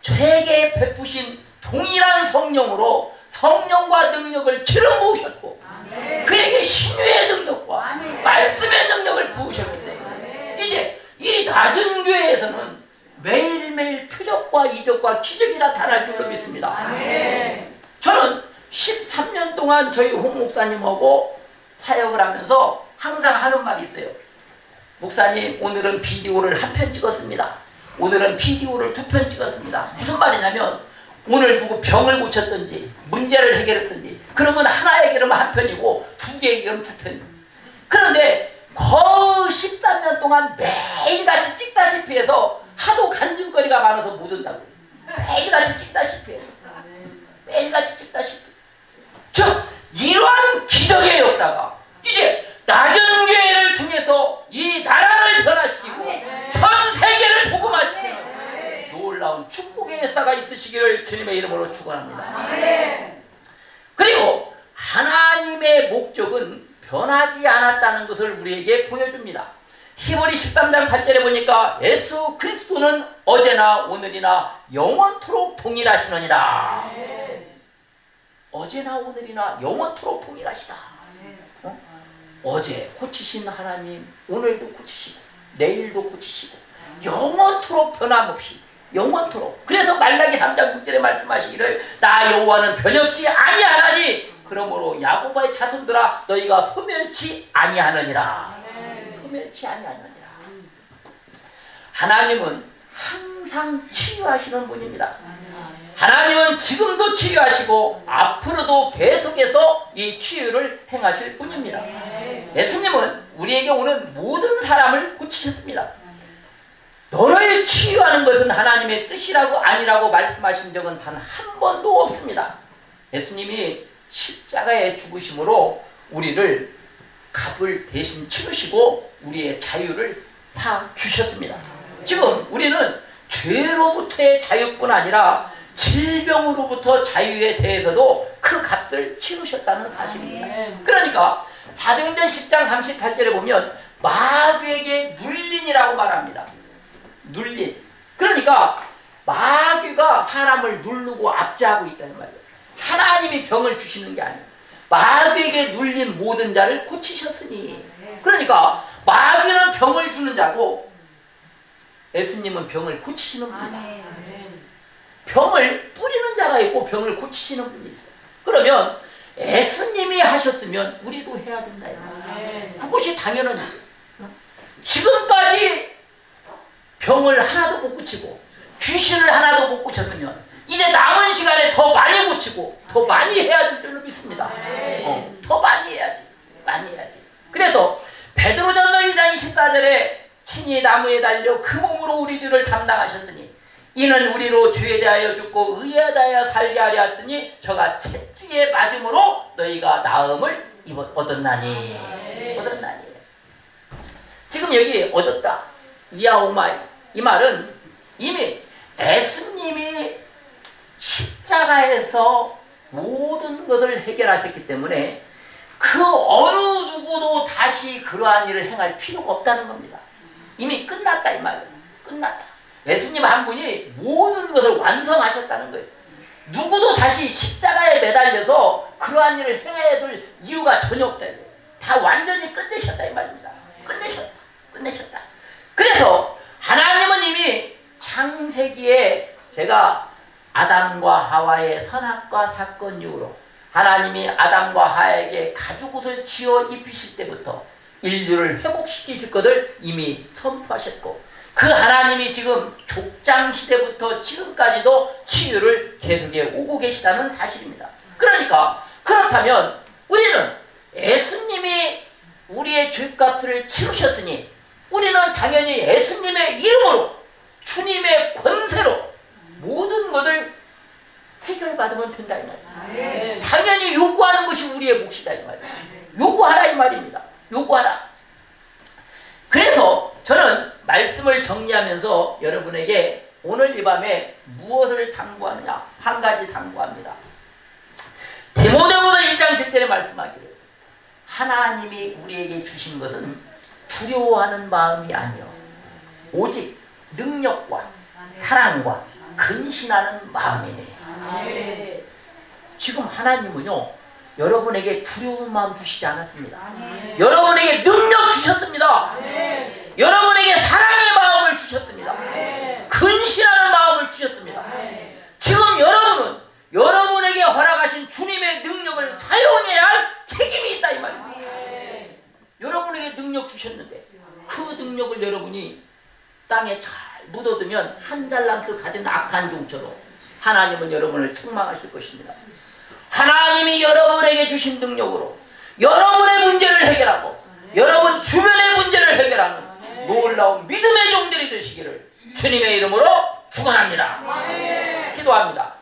저에게 베푸신 동일한 성령으로 성령과 능력을 기름 부으셨고 그에게 신유의 능력과 말씀의 능력을 부으셨기 때문에 이제 이 낮은 교회에서는 매일매일 표적과 이적과 기적이 나타날 줄로 믿습니다. 저는 13년 동안 저희 홍 목사님하고 사역을 하면서 항상 하는 말이 있어요. 목사님, 오늘은 비디오를 한 편 찍었습니다. 오늘은 비디오를 2편 찍었습니다. 무슨 말이냐면 오늘 누구 병을 고쳤든지 문제를 해결했든지 그러면 하나에게 그러면 한 편이고 2개에게 그러면 2편. 그런데 거의 13년 동안 매일같이 찍다시피 해서 하도 간증거리가 많아서 못 온다고. 매일같이 찍다시피 해서 매일같이 찍다시피. 즉 이러한 기적의 역사가 이제 낮은 교회를 통해서 이 나라를 변화시키고 전 세계를 복음화시키는 놀라운 축복의 역사가 있으시기를 주님의 이름으로 축원합니다. 그리고 하나님의 목적은 변하지 않았다는 것을 우리에게 보여줍니다. 히브리 13장 8절에 보니까 예수 그리스도는 어제나 오늘이나 영원토록 동일하시느니라. 어제나 오늘이나 영원토록 동일하시다. 어제 고치신 하나님 오늘도 고치시고 내일도 고치시고 영원토록 변함없이 영원토록. 그래서 말라기 3장 6절에 말씀하시기를 나 여호와는 변혁지 아니하나니 그러므로 야고보의 자손들아 너희가 소멸치 아니하느니라. 소멸치 아니하느니라. 하나님은 항상 치유하시는 분입니다. 하나님은 지금도 치유하시고 앞으로도 계속해서 이 치유를 행하실 분입니다. 예수님은 우리에게 오는 모든 사람을 고치셨습니다. 너를 치유하는 것은 하나님의 뜻이라고 아니라고 말씀하신 적은 단 한 번도 없습니다. 예수님이 십자가의 죽으심으로 우리를 값을 대신 치르시고 우리의 자유를 사 주셨습니다. 지금 우리는 죄로부터의 자유뿐 아니라 질병으로부터 자유에 대해서도 그 값을 치르셨다는 사실입니다. 그러니까 사도행전 10장 38절에 보면 마귀에게 눌린이라고 말합니다. 눌린. 그러니까 마귀가 사람을 누르고 압제하고 있다는 말이에요. 하나님이 병을 주시는 게 아니에요. 마귀에게 눌린 모든 자를 고치셨으니. 그러니까 마귀는 병을 주는 자고 예수님은 병을 고치시는 분이다. 병을 뿌리는 자가 있고 병을 고치시는 분이 있어요. 그러면 예수님이 하셨으면 우리도 해야 된다. 그것이 당연한 일이에요. 지금까지 병을 하나도 못 고치고 귀신을 하나도 못 고쳤으면 이제 남은 시간에 더 많이 고치고 더 많이 해야 될 줄로 믿습니다. 더 많이 해야지. 많이 해야지. 그래서 베드로전서 2장 24절에 친히 나무에 달려 그 몸으로 우리들을 담당하셨으니 이는 우리로 죄에 대하여 죽고 의에 대하여 살게 하려 하였으니 저가 채찍에 맞음으로 너희가 나음을 얻었나니. 얻었나니. 지금 여기 얻었다. 이아오마이. 이 말은 이미 예수님이 십자가에서 모든 것을 해결하셨기 때문에 그 어느 누구도 다시 그러한 일을 행할 필요가 없다는 겁니다. 이미 끝났다 이 말이에요. 끝났다. 예수님 한 분이 모든 것을 완성하셨다는 거예요. 누구도 다시 십자가에 매달려서 그러한 일을 행해야 될 이유가 전혀 없다. 다 완전히 끝내셨다 이 말입니다. 끝내셨다. 끝내셨다. 그래서 하나님은 이미 창세기에 제가 아담과 하와의 선악과 사건 이후로 하나님이 아담과 하와에게 가죽옷을 지어 입히실 때부터 인류를 회복시키실 것을 이미 선포하셨고 그 하나님이 지금 족장시대부터 지금까지도 치유를 계속해 오고 계시다는 사실입니다. 그러니까 그렇다면 우리는 예수님이 우리의 죄값을 치르셨으니 우리는 당연히 예수님의 이름으로 주님의 권세로 모든 것을 해결받으면 된다 이 말이에요. 당연히 요구하는 것이 우리의 몫이다 이 말이에요. 요구하라 이 말입니다. 요구하라. 그래서 저는 말씀을 정리하면서 여러분에게 오늘 이 밤에 무엇을 당부하느냐 한 가지 당부합니다. 디모데후서 1장 10절에 말씀하기를 하나님이 우리에게 주신 것은 두려워하는 마음이 아니요 오직 능력과 사랑과 근신하는 마음이네. 지금 하나님은요 여러분에게 두려운 마음 주시지 않았습니다. 여러분에게 능력 주셨습니다. 여러분에게 사랑의 마음을 주셨습니다. 근신하는 마음을 주셨습니다. 지금 여러분은 여러분에게 허락하신 주님의 능력을 사용해야 할 책임이 있다 이 말입니다. 여러분에게 능력 주셨는데 그 능력을 여러분이 땅에 잘 묻어두면 한 달란트 가진 악한 종처럼 하나님은 여러분을 책망하실 것입니다. 하나님이 여러분에게 주신 능력으로 여러분의 문제를 해결하고 여러분 주변의 문제를 해결하는 놀라운 믿음의 종들이 되시기를 주님의 이름으로 축원합니다. 기도합니다.